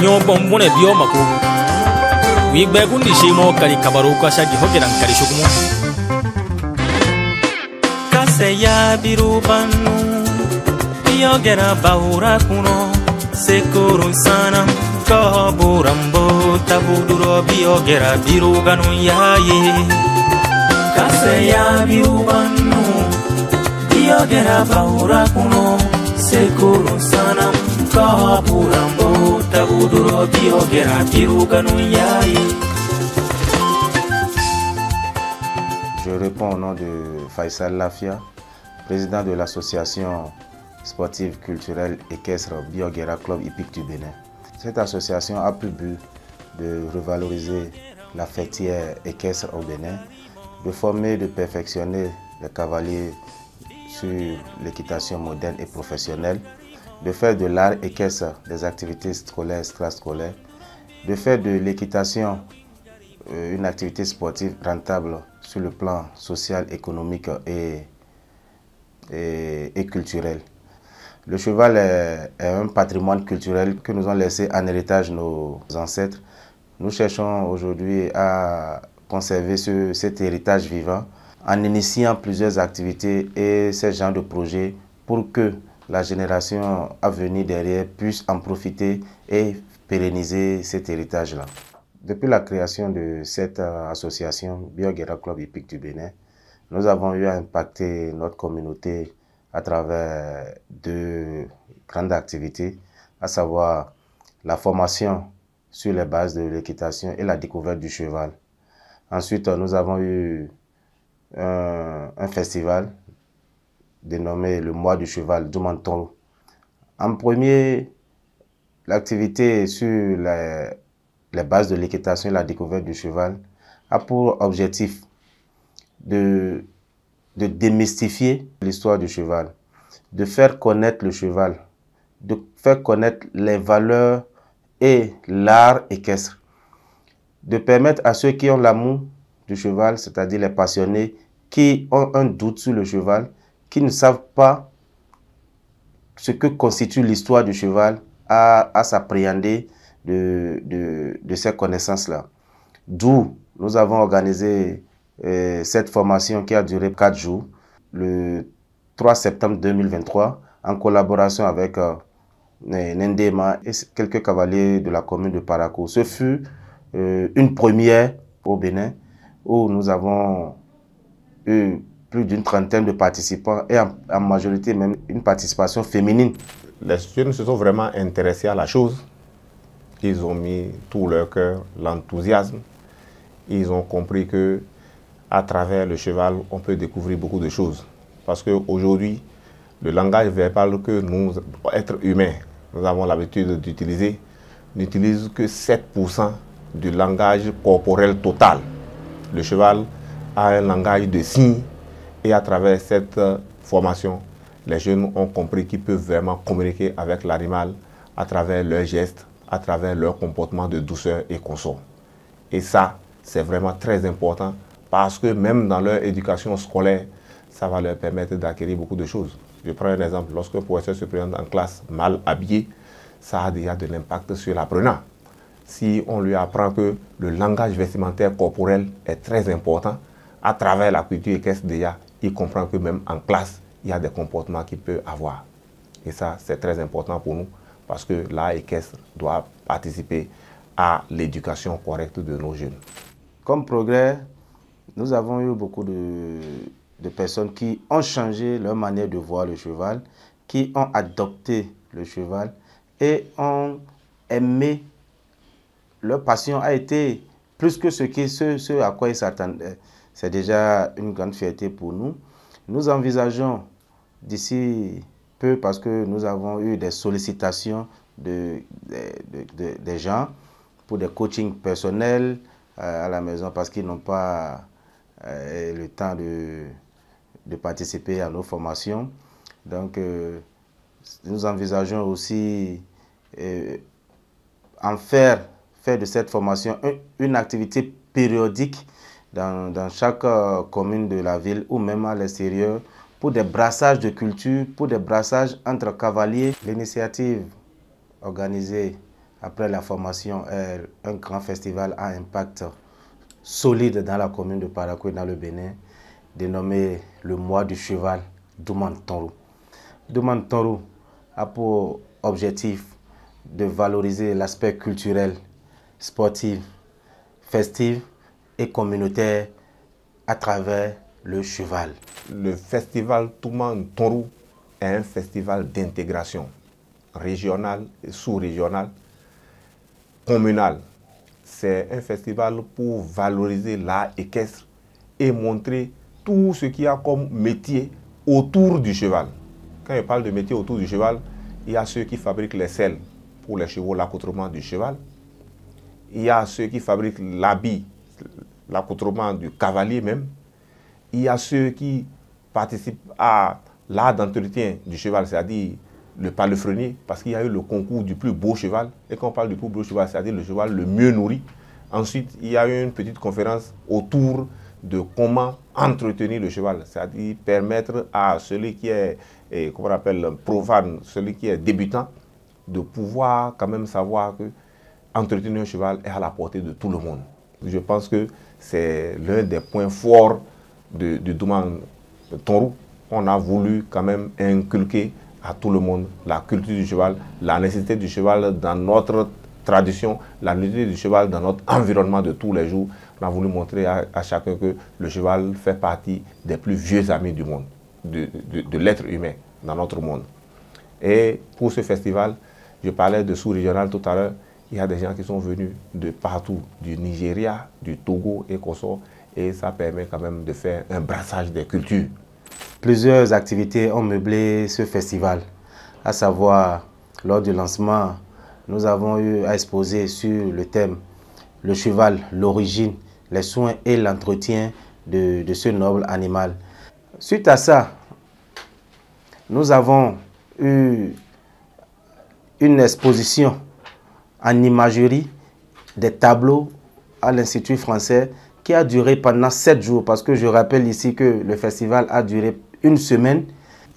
nyo bombone dio mako wi gbe gundi shimo kali kabaru ka shagi hogeran kali shukumo kaseya birubanu yogera baura kuno sekurun sanam kaburambo tabuduro biogera biruganu yaye kaseya birubanu yogera baura kuno sekurun sanam kaburambo tabuduro biogera biruganu yaye. Je réponds au nom de Faisal Lafia, président de l'association sportive culturelle équestre Biogera Club Hippique du Bénin. Cette association a pour but de revaloriser la fêtière équestre au Bénin, de former et de perfectionner les cavaliers sur l'équitation moderne et professionnelle, de faire de l'art équestre des activités scolaires, extrascolaires, de faire de l'équitation une activité sportive rentable sur le plan social, économique et culturel. Le cheval est un patrimoine culturel que nous ont laissé en héritage nos ancêtres. Nous cherchons aujourd'hui à conserver cet héritage vivant en initiant plusieurs activités et ce genre de projets pour que la génération à venir derrière puisse en profiter et pérenniser cet héritage-là. Depuis la création de cette association Biogera Club Hippique du Bénin, nous avons eu à impacter notre communauté à travers deux grandes activités, à savoir la formation sur les bases de l'équitation et la découverte du cheval. Ensuite, nous avons eu un festival dénommé le Mois du Cheval du Menton. En premier, l'activité sur les bases de l'équitation et la découverte du cheval a pour objectif de démystifier l'histoire du cheval, de faire connaître le cheval, de faire connaître les valeurs et l'art équestre, de permettre à ceux qui ont l'amour du cheval, c'est-à-dire les passionnés, qui ont un doute sur le cheval, qui ne savent pas ce que constitue l'histoire du cheval, à s'appréhender de ces connaissances-là. D'où nous avons organisé cette formation qui a duré 4 jours, le 3 septembre 2023, en collaboration avec Nendema et quelques cavaliers de la commune de Parakou. Ce fut une première au Bénin où nous avons eu plus d'une trentaine de participants et en majorité même une participation féminine. Les jeunes se sont vraiment intéressés à la chose. Ils ont mis tout leur cœur, l'enthousiasme. Ils ont compris que à travers le cheval, on peut découvrir beaucoup de choses. Parce qu'aujourd'hui, le langage verbal que nous, êtres humains, nous avons l'habitude d'utiliser, n'utilise que 7% du langage corporel total. Le cheval a un langage de signes et à travers cette formation, les jeunes ont compris qu'ils peuvent vraiment communiquer avec l'animal à travers leurs gestes, à travers leur comportement de douceur et consort. Et ça, c'est vraiment très important parce que même dans leur éducation scolaire, ça va leur permettre d'acquérir beaucoup de choses. Je prends un exemple. Lorsque un professeur se présente en classe mal habillé, ça a déjà de l'impact sur l'apprenant. Si on lui apprend que le langage vestimentaire corporel est très important, à travers la culture équestre déjà, il comprend que même en classe, il y a des comportements qu'il peut avoir. Et ça, c'est très important pour nous parce que l'art équestre doit participer à l'éducation correcte de nos jeunes. Comme progrès, nous avons eu beaucoup de personnes qui ont changé leur manière de voir le cheval, qui ont adopté le cheval et ont aimé. Leur passion a été plus que ce à quoi ils s'attendaient. C'est déjà une grande fierté pour nous. Nous envisageons d'ici peu, parce que nous avons eu des sollicitations des gens pour des coachings personnels à la maison parce qu'ils n'ont pas le temps de participer à nos formations. Donc, nous envisageons aussi faire de cette formation une activité périodique dans chaque commune de la ville ou même à l'extérieur pour des brassages de culture, pour des brassages entre cavaliers. L'initiative organisée après la formation, un grand festival à impact solide dans la commune de Parakou, dans le Bénin, dénommé le mois du cheval d'Oumane Tonrou. D'Oumane Tonrou a pour objectif de valoriser l'aspect culturel, sportif, festif et communautaire à travers le cheval. Le festival d'Oumane Tonrou est un festival d'intégration régionale et sous-régionale, communale. C'est un festival pour valoriser l'art équestre et montrer tout ce qu'il y a comme métier autour du cheval. Quand je parle de métier autour du cheval, il y a ceux qui fabriquent les selles pour les chevaux, l'accoutrement du cheval. Il y a ceux qui fabriquent l'habit, l'accoutrement du cavalier même. Il y a ceux qui participent à l'art d'entretien du cheval, c'est-à-dire le palefrenier, parce qu'il y a eu le concours du plus beau cheval. Et quand on parle du plus beau cheval, c'est-à-dire le cheval le mieux nourri. Ensuite, il y a eu une petite conférence autour de comment entretenir le cheval, c'est-à-dire permettre à celui qui est, comment on appelle, profane, celui qui est débutant, de pouvoir quand même savoir que entretenir un cheval est à la portée de tout le monde. Je pense que c'est l'un des points forts du D'Oumane Tonrou. On a voulu quand même inculquer à tout le monde la culture du cheval, la nécessité du cheval dans notre tradition, la nécessité du cheval dans notre environnement de tous les jours. On a voulu montrer à chacun que le cheval fait partie des plus vieux amis du monde, de l'être humain dans notre monde. Et pour ce festival, je parlais de sous-régional tout à l'heure, il y a des gens qui sont venus de partout, du Nigeria, du Togo et Koso, et ça permet quand même de faire un brassage des cultures. Plusieurs activités ont meublé ce festival, à savoir, lors du lancement, nous avons eu à exposer sur le thème « Le cheval, l'origine, les soins et l'entretien de ce noble animal ». Suite à ça, nous avons eu une exposition en imagerie des tableaux à l'Institut français qui a duré pendant 7 jours, parce que je rappelle ici que le festival a duré une semaine,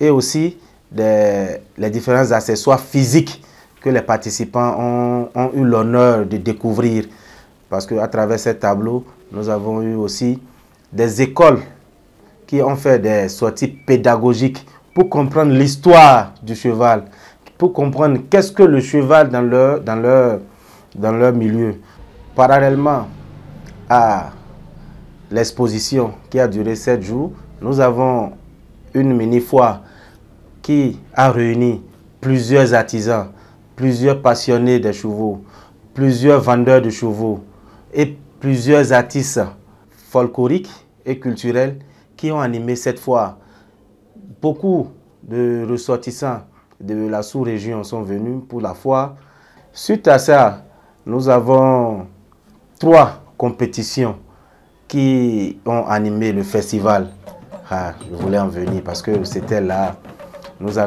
et aussi les différents accessoires physiques que les participants ont eu l'honneur de découvrir. Parce qu'à travers ces tableaux, nous avons eu aussi des écoles qui ont fait des sorties pédagogiques pour comprendre l'histoire du cheval, pour comprendre qu'est-ce que le cheval dans leur milieu. Parallèlement à l'exposition qui a duré 7 jours, nous avons une mini-foire qui a réuni plusieurs artisans, plusieurs passionnés des chevaux, plusieurs vendeurs de chevaux et plusieurs artistes folkloriques et culturels qui ont animé cette foire. Beaucoup de ressortissants de la sous-région sont venus pour la foire. Suite à ça, nous avons 3 compétitions qui ont animé le festival. Je voulais en venir parce que c'était là. Nous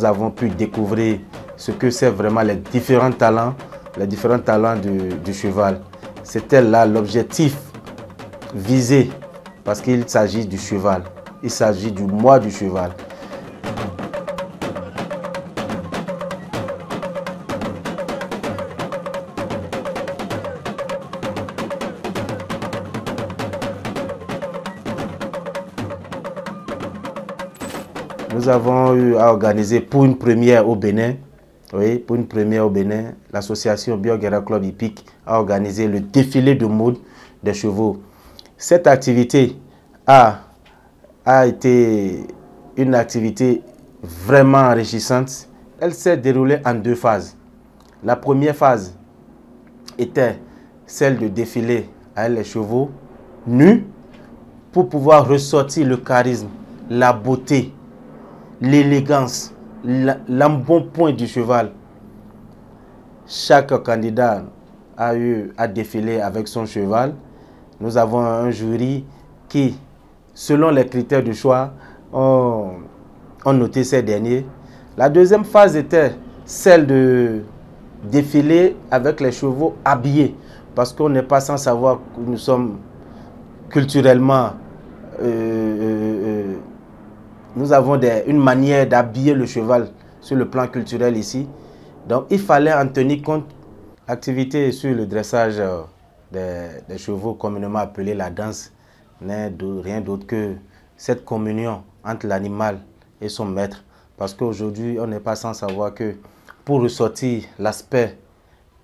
avons pu découvrir ce que c'est vraiment les différents talents du cheval. C'était là l'objectif visé, parce qu'il s'agit du cheval. Il s'agit du mois du cheval. Nous avons eu à organiser pour une première au Bénin, oui, pour une première au Bénin, l'association Bioguerra Club Hippique a organisé le défilé de mode des chevaux. Cette activité a été une activité vraiment enrichissante. Elle s'est déroulée en 2 phases. La première phase était celle de défiler avec les chevaux nus pour pouvoir ressortir le charisme, la beauté, l'élégance, l'embonpoint du cheval. Chaque candidat a eu à défiler avec son cheval. Nous avons un jury qui, selon les critères de choix, ont noté ces derniers. La deuxième phase était celle de défiler avec les chevaux habillés, parce qu'on n'est pas sans savoir que nous sommes culturellement... nous avons une manière d'habiller le cheval sur le plan culturel ici. Donc il fallait en tenir compte L'activité sur le dressage des chevaux, communément appelée la danse, n'est rien d'autre que cette communion entre l'animal et son maître. Parce qu'aujourd'hui, on n'est pas sans savoir que pour ressortir l'aspect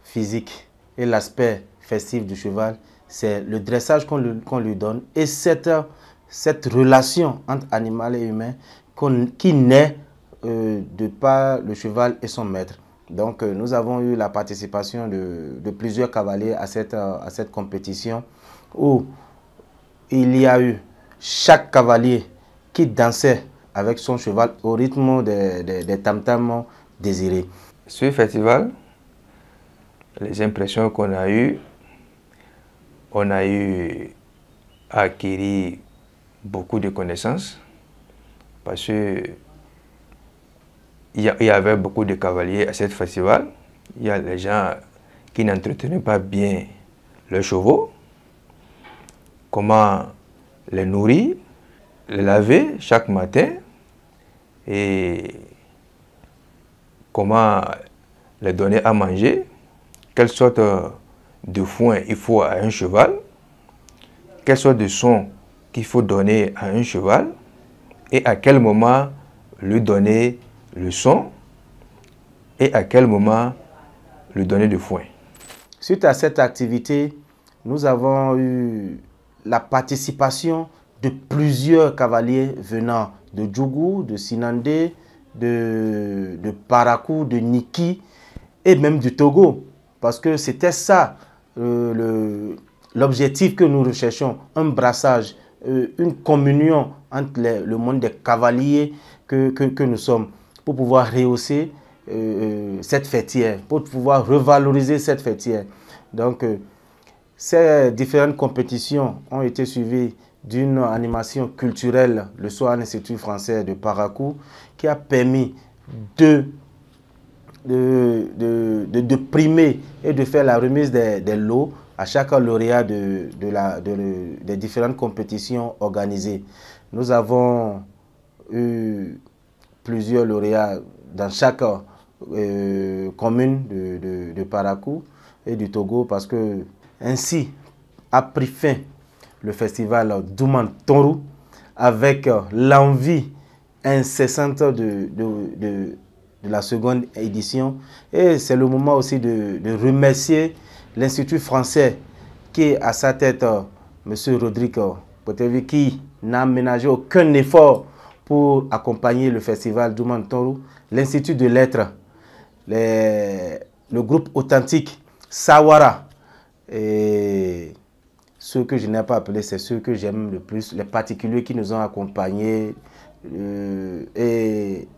physique et l'aspect festif du cheval, c'est le dressage qu'on lui donne et cette relation entre animal et humain qui naît de par le cheval et son maître. Donc nous avons eu la participation de plusieurs cavaliers à cette compétition où il y a eu chaque cavalier qui dansait avec son cheval au rythme des tam-tams désirés. Ce festival, les impressions qu'on a eues, on a eu à acquérir beaucoup de connaissances parce que il y avait beaucoup de cavaliers à ce festival. Il y a les gens qui n'entretenaient pas bien leurs chevaux, comment les nourrir, les laver chaque matin et comment les donner à manger, quelle sorte de foin il faut à un cheval, quelle sorte de son qu'il faut donner à un cheval et à quel moment lui donner le son et à quel moment lui donner du foin. Suite à cette activité, nous avons eu la participation de plusieurs cavaliers venant de Djougou, de Sinandé, de Parakou, de Niki et même du Togo. Parce que c'était ça l'objectif que nous recherchons, un brassage, une communion entre le monde des cavaliers que nous sommes, pour pouvoir rehausser cette fêtière, pour pouvoir revaloriser cette fêtière. Donc, ces différentes compétitions ont été suivies d'une animation culturelle le soir à l'Institut français de Parakou qui a permis de primer et de faire la remise des lots à chaque lauréat des différentes compétitions organisées. Nous avons eu plusieurs lauréats dans chaque commune de Parakou et du Togo parce que ainsi a pris fin le festival Douman Tonrou avec l'envie incessante de la seconde édition. Et c'est le moment aussi de remercier l'Institut français qui est à sa tête, M. Rodrigue Potevi, qui n'a ménagé aucun effort pour accompagner le festival Douman Tonrou, l'Institut de lettres, le groupe authentique Sawara, et ceux que je n'ai pas appelés, c'est ceux que j'aime le plus, les particuliers qui nous ont accompagnés, et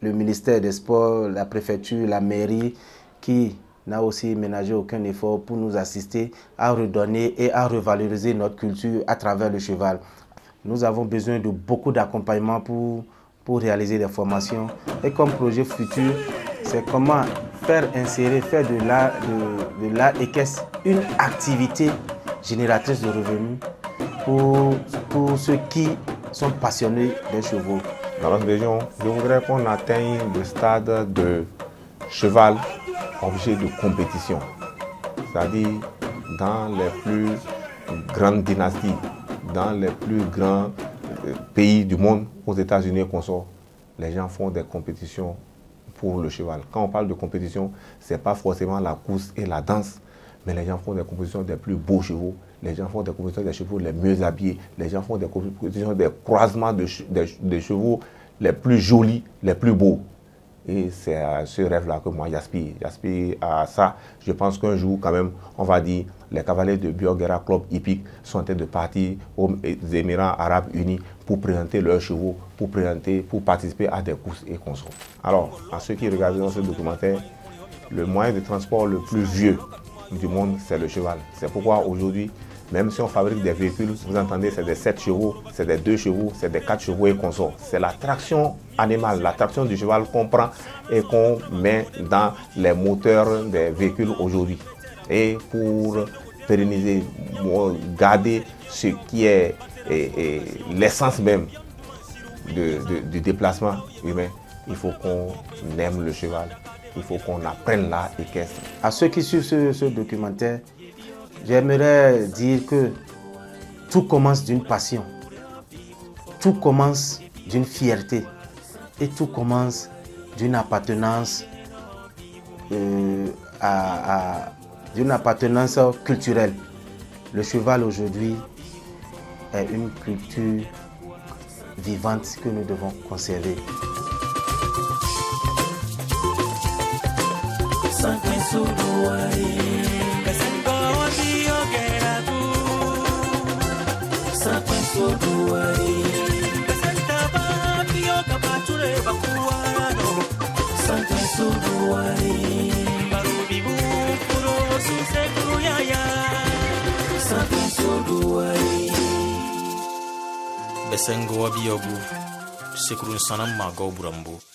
le ministère des Sports, la préfecture, la mairie, qui n'a aussi ménagé aucun effort pour nous assister à redonner et à revaloriser notre culture à travers le cheval. Nous avons besoin de beaucoup d'accompagnement pour réaliser des formations. Et comme projet futur, c'est comment faire insérer, faire de l'art équestre une activité génératrice de revenus pour ceux qui sont passionnés des chevaux. Dans notre région, je voudrais qu'on atteigne le stade de cheval objet de compétition. C'est-à-dire dans les plus grandes dynasties, dans les plus grands pays du monde, aux États-Unis et consorts, les gens font des compétitions pour le cheval. Quand on parle de compétition, ce n'est pas forcément la course et la danse, mais les gens font des compétitions des plus beaux chevaux, les gens font des compétitions des chevaux les mieux habillés, les gens font des compétitions des croisements de chevaux les plus jolis, les plus beaux. Et c'est à ce rêve-là que moi j'aspire. J'aspire à ça. Je pense qu'un jour, quand même, on va dire, les cavaliers de Biogera Club hippique sont en train de partir aux Émirats Arabes Unis pour présenter leurs chevaux, pour participer à des courses et consorts. Alors, à ceux qui regarderont ce documentaire, le moyen de transport le plus vieux du monde, c'est le cheval. C'est pourquoi aujourd'hui, même si on fabrique des véhicules, vous entendez, c'est des 7 chevaux, c'est des 2 chevaux, c'est des 4 chevaux et consorts. C'est la traction animale, la traction du cheval qu'on prend et qu'on met dans les moteurs des véhicules aujourd'hui. Et pour pérenniser, garder ce qui est l'essence même du déplacement humain, il faut qu'on aime le cheval, il faut qu'on apprenne l'art équestre. À ceux qui suivent ce documentaire, j'aimerais dire que tout commence d'une passion, tout commence d'une fierté et tout commence d'une appartenance d'une appartenance culturelle. Le cheval aujourd'hui est une culture vivante que nous devons conserver. Besengo wabiyogu sekurun sanam ma go burambo.